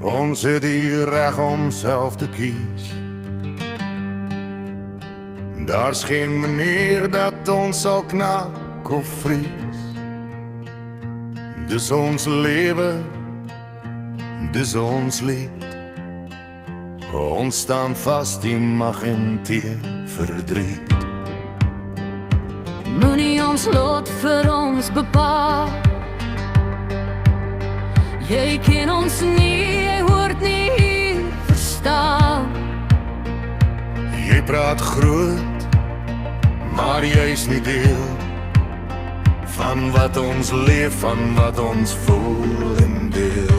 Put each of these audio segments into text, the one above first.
Ons het die reg om self te kies. Daar's geen manier dat ons sal knak of vries. Dis ons lewe, dis ons lied. Ons staan vast, die mag en teer verdriet. Moenie ons lot vir ons bepaal. Jy ken ons nie, jy hoort nie hier verstaan. Jy praat groot, maar jy is nie deel van wat ons leef, van wat ons voel en deel.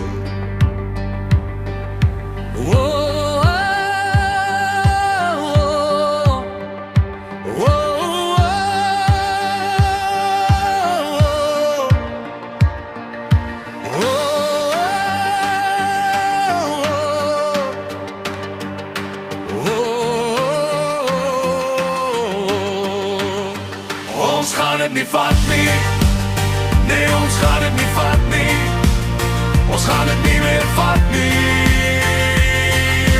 Ons gaan het nie vat nie. Nee, ons gaan het nie vat nie. Ons gaan het nie meer vat nie.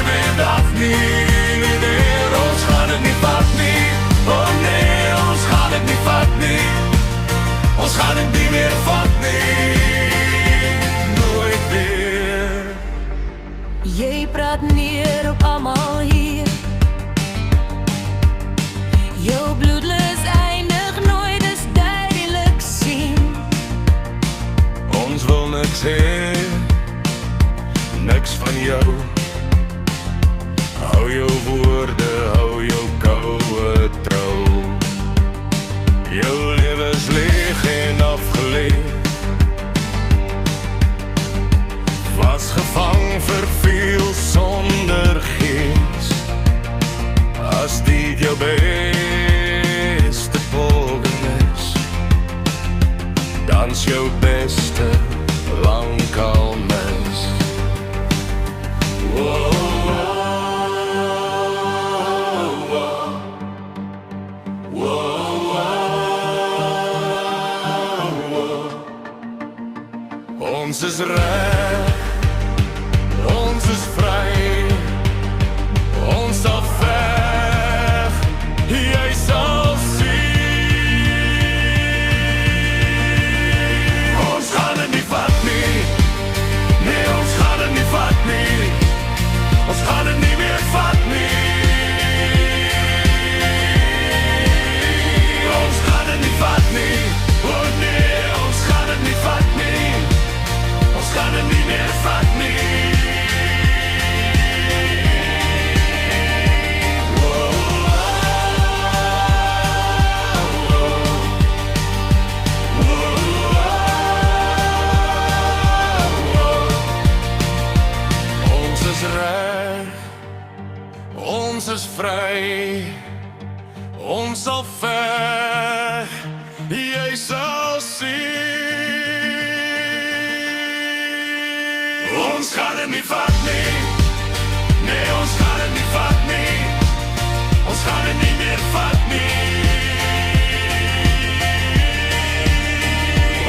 Vandag nie. Nee, ons gaan het nie vat nie. Oh nee, ons gaan het nie vat nie. Ons gaan het nie meer vat nie. Nooit meer. Jy praat neer op almal hier. Jou bloedlus eindig nooit, dis duidelik sien. Ons wil niks hê, niks van jou. Hou jou woorde, hou jou koue trou. Jou lewe is leeg en afgeleef. Vasgevang, verveel sonder gees. As dit jou beste poging is, dan's jou beste lang al mis. Ons is reg, ons is vry, ons sal veg, jy sal sien. Ons gaan het nie vat nie. Nee, ons gaan het nie vat nie. Ons gaan het nie meer vat nie. Ons gaan het nie vat nie. Oh nee, ons gaan het nie vat nie. Ons gaan het nie meer vat nie. Ons is reg, ons is vry, ons sal veg, jy sal sien. Ons gaan het nie vat nie. Nee, ons gaan het nie vat nie. Ons gaan het nie meer vat nie.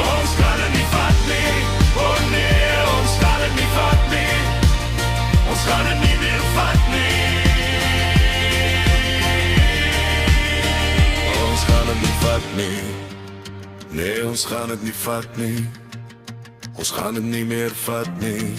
Ons gaan het nie vat nie. Oh nee, ons gaan het nie vat nie. Ons gaan het nie meer vat nie. Ons gaan het nie vat nie. Nee, ons gaan het nie vat nie. Ons gaan het nie meer vat nie.